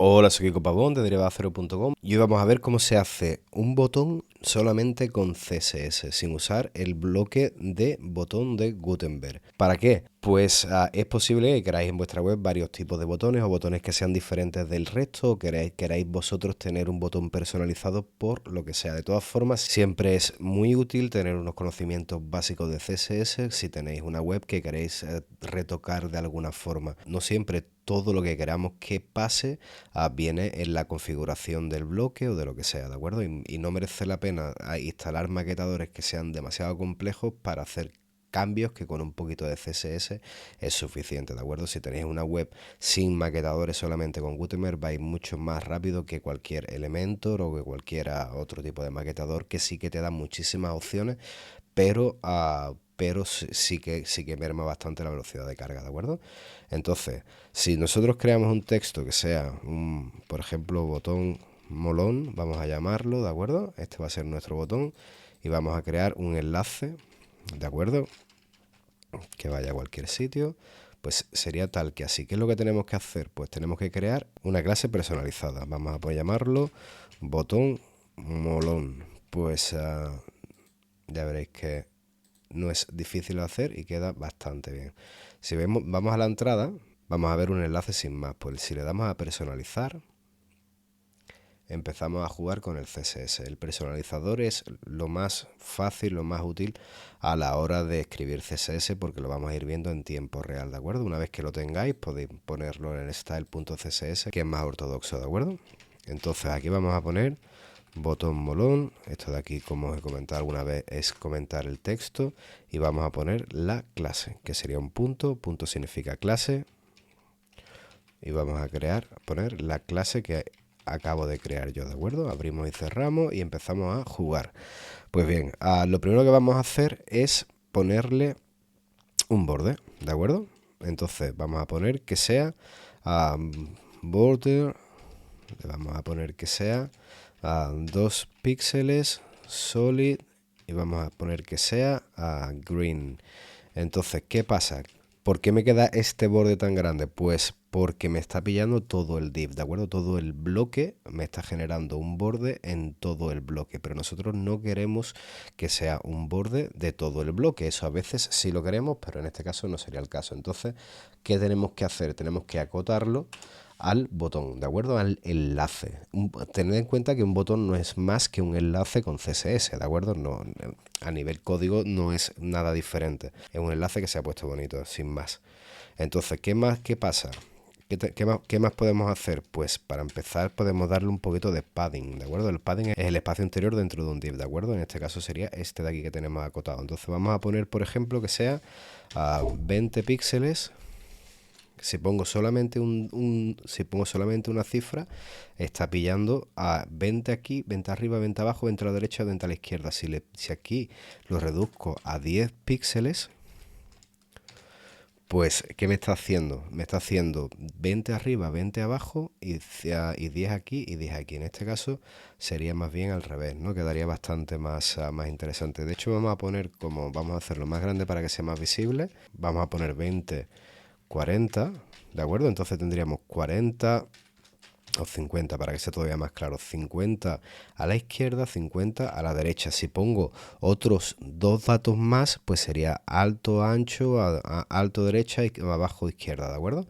Hola, soy Kiko Pavón de derivadacero.com y hoy vamos a ver cómo se hace un botón solamente con CSS, sin usar el bloque de botón de Gutenberg. ¿Para qué? Pues es posible que queráis en vuestra web varios tipos de botones o botones que sean diferentes del resto o queráis vosotros tener un botón personalizado por lo que sea. De todas formas, siempre es muy útil tener unos conocimientos básicos de CSS si tenéis una web que queréis retocar de alguna forma. No siempre todo lo que queramos que pase viene en la configuración del bloque o de lo que sea, ¿de acuerdo? Y no merece la pena instalar maquetadores que sean demasiado complejos para hacer cambios que con un poquito de CSS es suficiente, ¿de acuerdo? Si tenéis una web sin maquetadores, solamente con Gutenberg, vais mucho más rápido que cualquier Elementor o que cualquier otro tipo de maquetador que sí que te da muchísimas opciones, pero sí que merma bastante la velocidad de carga, ¿de acuerdo? Entonces, si nosotros creamos un texto que sea, por ejemplo, botón molón, vamos a llamarlo, ¿de acuerdo? Este va a ser nuestro botón y vamos a crear un enlace, ¿de acuerdo? Que vaya a cualquier sitio, pues sería tal que así. ¿Qué es lo que tenemos que hacer? Pues tenemos que crear una clase personalizada. Vamos a llamarlo botón molón. Pues ya veréis que no es difícil de hacer y queda bastante bien. Si vamos a la entrada, vamos a ver un enlace sin más. Pues si le damos a personalizar, empezamos a jugar con el CSS. El personalizador es lo más fácil, lo más útil a la hora de escribir CSS porque lo vamos a ir viendo en tiempo real, ¿de acuerdo? Una vez que lo tengáis podéis ponerlo en style.css, que es más ortodoxo, ¿de acuerdo? Entonces aquí vamos a poner botón molón. Esto de aquí, como os he comentado alguna vez, es comentar el texto y vamos a poner la clase, que sería un punto. Punto significa clase y vamos a poner la clase que acabo de crear yo, ¿de acuerdo? Abrimos y cerramos y empezamos a jugar. Pues bien, lo primero que vamos a hacer es ponerle un borde, ¿de acuerdo? Entonces vamos a poner que sea border, le vamos a poner que sea 2 píxeles solid y vamos a poner que sea green. Entonces, ¿qué pasa? ¿Por qué me queda este borde tan grande? Pues porque me está pillando todo el div, ¿de acuerdo? Todo el bloque me está generando un borde en todo el bloque, pero nosotros no queremos que sea un borde de todo el bloque. Eso a veces sí lo queremos, pero en este caso no sería el caso. Entonces, ¿qué tenemos que hacer? Tenemos que acotarlo al botón, ¿de acuerdo? Al enlace. Tened en cuenta que un botón no es más que un enlace con CSS, ¿de acuerdo? No, a nivel código no es nada diferente. Es un enlace que se ha puesto bonito, sin más. Entonces, ¿qué pasa? ¿Qué más podemos hacer? Pues para empezar podemos darle un poquito de padding, ¿de acuerdo? El padding es el espacio interior dentro de un div, ¿de acuerdo? En este caso sería este de aquí que tenemos acotado. Entonces vamos a poner, por ejemplo, que sea a 20 píxeles. Si pongo solamente si pongo solamente una cifra, está pillando a 20 aquí, 20 arriba, 20 abajo, 20 a la derecha, 20 a la izquierda. Si aquí lo reduzco a 10 píxeles, pues, ¿qué me está haciendo? Me está haciendo 20 arriba, 20 abajo y 10 aquí y 10 aquí. En este caso sería más bien al revés, ¿no? Quedaría bastante más interesante. De hecho, vamos a hacerlo más grande para que sea más visible. Vamos a poner 20, 40, ¿de acuerdo? Entonces tendríamos 40 o 50 para que sea todavía más claro. 50 a la izquierda, 50 a la derecha. Si pongo otros dos datos más, pues sería alto, ancho, alto derecha y abajo izquierda, ¿de acuerdo?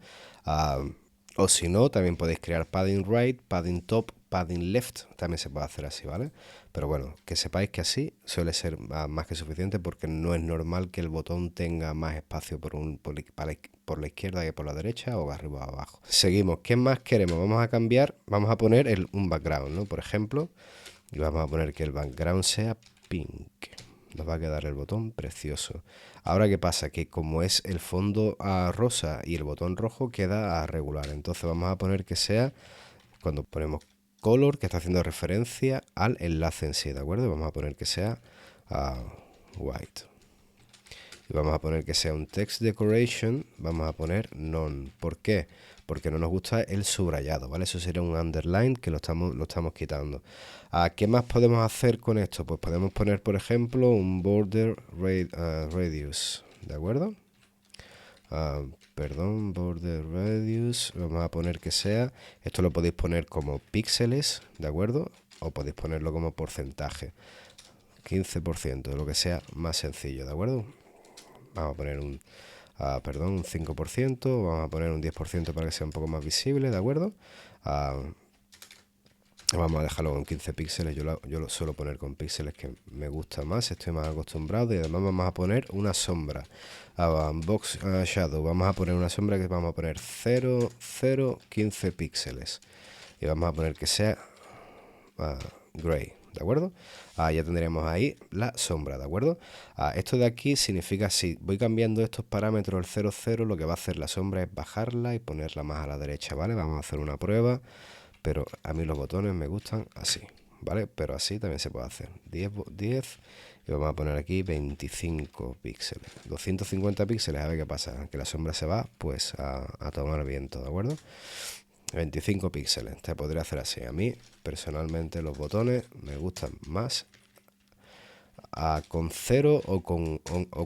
O si no, también podéis crear padding right, padding top, padding left. También se puede hacer así, ¿vale? Pero bueno, que sepáis que así suele ser más que suficiente porque no es normal que el botón tenga más espacio por la izquierda que por la derecha o arriba o abajo. Seguimos. ¿Qué más queremos? Vamos a poner un background, ¿no? Por ejemplo, y vamos a poner que el background sea pink. Nos va a quedar el botón precioso. Ahora, ¿qué pasa? Que como es el fondo rosa y el botón rojo queda regular. Entonces vamos a poner que sea, cuando ponemos color, que está haciendo referencia al enlace en sí, ¿de acuerdo? Vamos a poner que sea white. Y vamos a poner que sea un text decoration, vamos a poner none. ¿Por qué? Porque no nos gusta el subrayado, ¿vale? Eso sería un underline que lo estamos quitando. ¿Qué más podemos hacer con esto? Pues podemos poner, por ejemplo, un border radius, ¿de acuerdo? perdón, border radius, vamos a poner que sea, esto lo podéis poner como píxeles, ¿de acuerdo? O podéis ponerlo como porcentaje, 15%, lo que sea más sencillo, ¿de acuerdo? Vamos a poner un 5%, vamos a poner un 10% para que sea un poco más visible, ¿de acuerdo? Vamos a dejarlo con 15 píxeles, yo lo suelo poner con píxeles que me gusta más, estoy más acostumbrado. Y además vamos a poner una sombra, box shadow, vamos a poner una sombra que vamos a poner 0, 0, 15 píxeles. Y vamos a poner que sea gray, ¿de acuerdo? Ya tendríamos ahí la sombra, ¿de acuerdo? Esto de aquí significa, si voy cambiando estos parámetros, el 0, 0, lo que va a hacer la sombra es bajarla y ponerla más a la derecha, ¿vale? Vamos a hacer una prueba, pero a mí los botones me gustan así, ¿vale? Pero así también se puede hacer, 10 y vamos a poner aquí 25 píxeles, 250 píxeles, a ver qué pasa, que la sombra se va, pues a tomar viento, ¿de acuerdo? 25 píxeles, te podría hacer así. A mí, personalmente, los botones me gustan más con cero o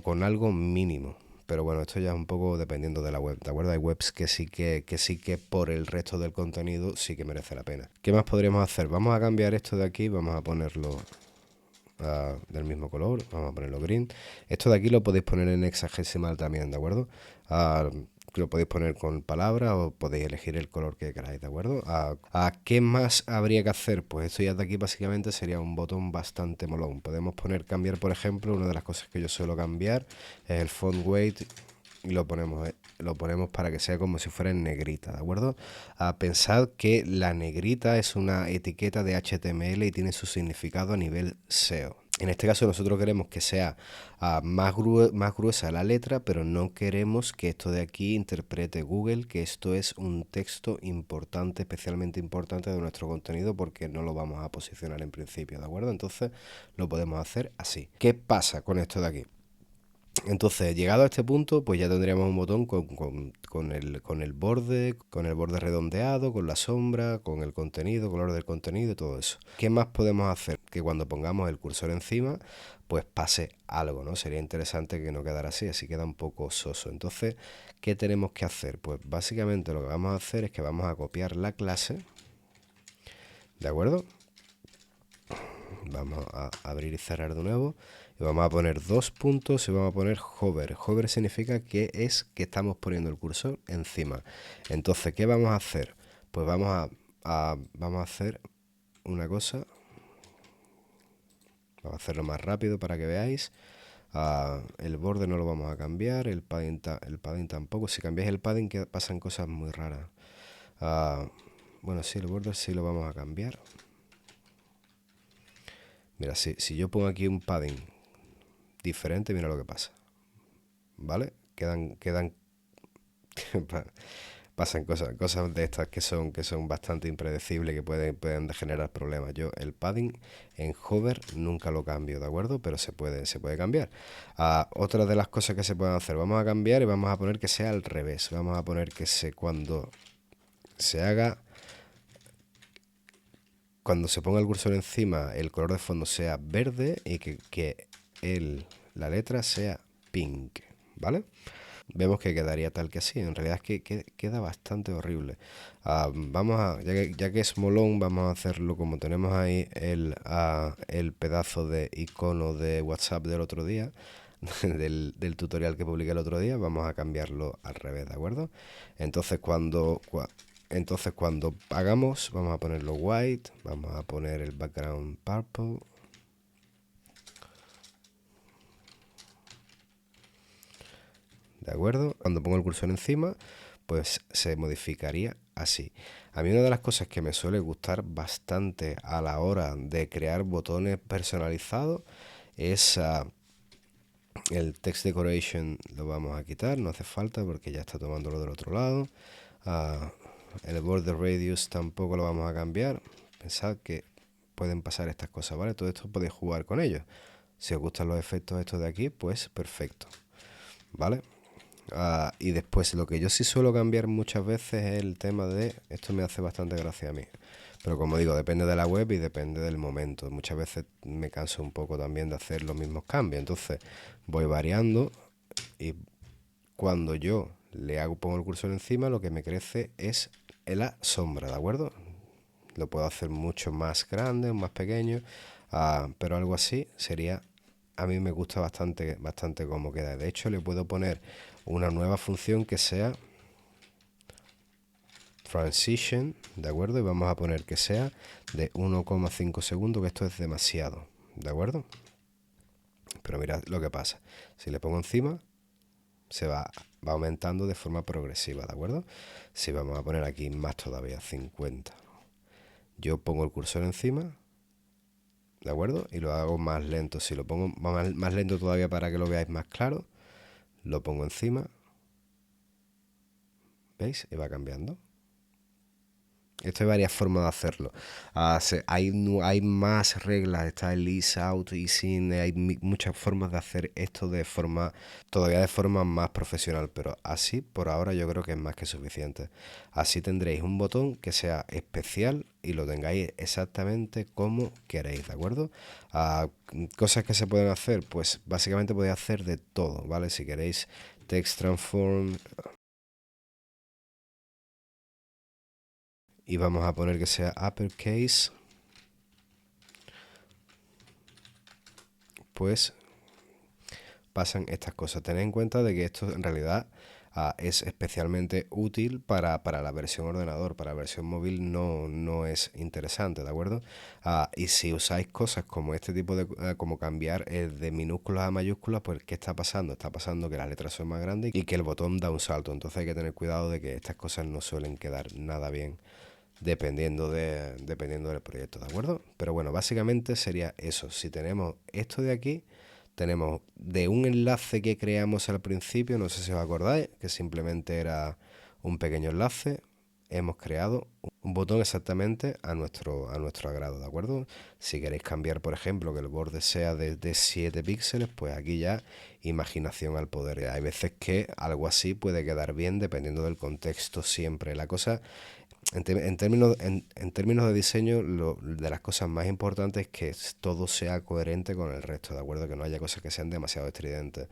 con algo mínimo. Pero bueno, esto ya es un poco dependiendo de la web, ¿de acuerdo? Hay webs que sí que por el resto del contenido sí que merece la pena. ¿Qué más podríamos hacer? Vamos a cambiar esto de aquí, vamos a ponerlo del mismo color, vamos a ponerlo green. Esto de aquí lo podéis poner en hexadecimal también, ¿de acuerdo? Lo podéis poner con palabras o podéis elegir el color que queráis, ¿de acuerdo? ¿Qué más habría que hacer? Pues esto ya de aquí básicamente sería un botón bastante molón. Podemos cambiar, por ejemplo, una de las cosas que yo suelo cambiar es el font weight y lo ponemos para que sea como si fuera en negrita, ¿de acuerdo? Pensad que la negrita es una etiqueta de HTML y tiene su significado a nivel SEO. En este caso nosotros queremos que sea más gruesa la letra, pero no queremos que esto de aquí interprete Google, que esto es un texto importante, especialmente importante de nuestro contenido, porque no lo vamos a posicionar en principio, ¿de acuerdo? Entonces lo podemos hacer así. ¿Qué pasa con esto de aquí? Entonces, llegado a este punto, pues ya tendríamos un botón con el borde redondeado, con la sombra, con el contenido, color del contenido y todo eso. ¿Qué más podemos hacer? Que cuando pongamos el cursor encima, pues pase algo, ¿no? Sería interesante que no quedara así queda un poco soso. Entonces, ¿qué tenemos que hacer? Pues básicamente lo que vamos a hacer es que vamos a copiar la clase, ¿de acuerdo? Vamos a abrir y cerrar de nuevo. Y vamos a poner 2 puntos y vamos a poner hover. Hover significa que estamos poniendo el cursor encima. Entonces, ¿qué vamos a hacer? Pues vamos a hacer una cosa. Vamos a hacerlo más rápido para que veáis. El borde no lo vamos a cambiar, el padding tampoco. Si cambiáis el padding pasan cosas muy raras. Bueno, sí, el borde sí lo vamos a cambiar. Mira, si yo pongo aquí un padding diferente, mira lo que pasa. ¿Vale? Pasan cosas de estas que son bastante impredecibles, que pueden generar problemas. Yo el padding en hover nunca lo cambio, ¿de acuerdo? Pero se puede cambiar. Otra de las cosas que se pueden hacer, vamos a cambiar y vamos a poner que sea al revés. Vamos a poner que cuando se ponga el cursor encima, el color de fondo sea verde y que la letra sea pink, ¿vale? Vemos que quedaría tal que así. En realidad es que queda bastante horrible. Ya que es molón, vamos a hacerlo como tenemos ahí el pedazo de icono de WhatsApp del otro día, del tutorial que publiqué el otro día. Vamos a cambiarlo al revés, ¿de acuerdo? Entonces cuando hagamos, vamos a ponerlo white, vamos a poner el background purple. ¿De acuerdo? Cuando pongo el cursor encima, pues se modificaría así. A mí una de las cosas que me suele gustar bastante a la hora de crear botones personalizados es el text decoration. Lo vamos a quitar, no hace falta porque ya está tomándolo del otro lado. El border radius tampoco lo vamos a cambiar. Pensad que pueden pasar estas cosas, ¿vale? Todo esto podéis jugar con ellos. Si os gustan los efectos estos de aquí, pues perfecto, ¿vale? Y después lo que yo sí suelo cambiar muchas veces es el tema de, esto me hace bastante gracia a mí, pero como digo, depende de la web y depende del momento. Muchas veces me canso un poco también de hacer los mismos cambios, entonces voy variando y cuando yo pongo el cursor encima, lo que me crece es la sombra, ¿de acuerdo? Lo puedo hacer mucho más grande o más pequeño, pero algo así sería, a mí me gusta bastante cómo queda. De hecho, le puedo poner una nueva función que sea transition, ¿de acuerdo? Y vamos a poner que sea de 1,5 segundos, que esto es demasiado, ¿de acuerdo? Pero mira lo que pasa. Si le pongo encima, se va aumentando de forma progresiva, ¿de acuerdo? Si vamos a poner aquí más todavía, 50. Yo pongo el cursor encima, ¿de acuerdo? Y lo hago más lento. Si lo pongo más lento todavía para que lo veáis más claro, lo pongo encima. ¿Veis? Y va cambiando. Esto hay varias formas de hacerlo. Hay más reglas, está el ease out, ease in, hay muchas formas de hacer esto todavía de forma más profesional, pero así por ahora yo creo que es más que suficiente. Así tendréis un botón que sea especial y lo tengáis exactamente como queréis, ¿de acuerdo? Cosas que se pueden hacer, pues básicamente podéis hacer de todo, ¿vale? Si queréis text transform, y vamos a poner que sea uppercase, pues pasan estas cosas. Tened en cuenta de que esto en realidad es especialmente útil para la versión ordenador. Para la versión móvil no es interesante, ¿de acuerdo? Y si usáis cosas como este tipo de, como cambiar de minúsculas a mayúsculas, pues ¿qué está pasando? Está pasando que las letras son más grandes y que el botón da un salto. Entonces hay que tener cuidado de que estas cosas no suelen quedar nada bien dependiendo del proyecto, ¿de acuerdo? Pero bueno, básicamente sería eso. Si tenemos esto de aquí, tenemos de un enlace que creamos al principio, no sé si os acordáis, que simplemente era un pequeño enlace, hemos creado un botón exactamente a nuestro agrado, ¿de acuerdo? Si queréis cambiar, por ejemplo, que el borde sea de 7 píxeles, pues aquí ya imaginación al poder. Hay veces que algo así puede quedar bien dependiendo del contexto siempre. La cosa en términos de diseño, de las cosas más importantes es que todo sea coherente con el resto, ¿de acuerdo? Que no haya cosas que sean demasiado estridentes.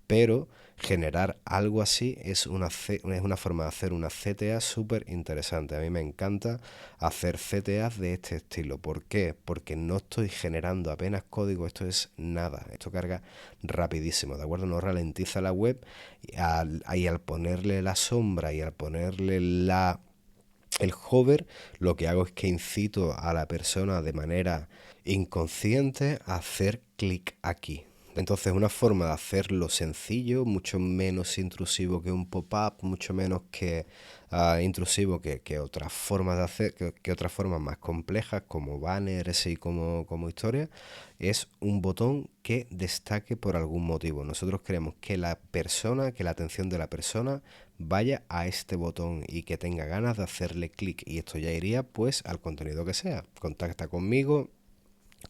Pero generar algo así es una forma de hacer una CTA súper interesante. A mí me encanta hacer CTAs de este estilo. ¿Por qué? Porque no estoy generando apenas código, esto es nada. Esto carga rapidísimo, ¿de acuerdo? No ralentiza la web y al ponerle la sombra y al ponerle el hover, lo que hago es que incito a la persona de manera inconsciente a hacer clic aquí. Entonces, una forma de hacerlo sencillo, mucho menos intrusivo que un pop-up, mucho menos intrusivo que otras formas de hacer, que otras formas más complejas como banners y como historia, es un botón que destaque por algún motivo. Nosotros queremos que la atención de la persona vaya a este botón y que tenga ganas de hacerle clic. Y esto ya iría pues al contenido que sea. Contacta conmigo,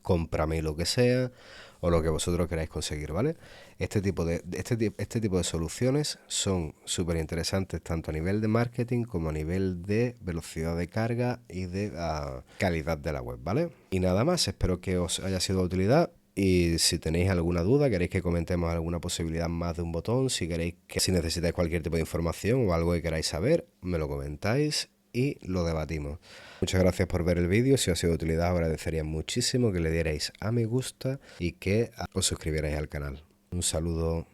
cómprame lo que sea o lo que vosotros queráis conseguir, ¿vale? Este tipo de soluciones son súper interesantes tanto a nivel de marketing como a nivel de velocidad de carga y de calidad de la web, ¿vale? Y nada más, espero que os haya sido de utilidad. Y si tenéis alguna duda, queréis que comentemos alguna posibilidad más de un botón, si necesitáis cualquier tipo de información o algo que queráis saber, me lo comentáis y lo debatimos. Muchas gracias por ver el vídeo. Si os ha sido de utilidad, agradecería muchísimo que le dierais a me gusta y que os suscribierais al canal. Un saludo.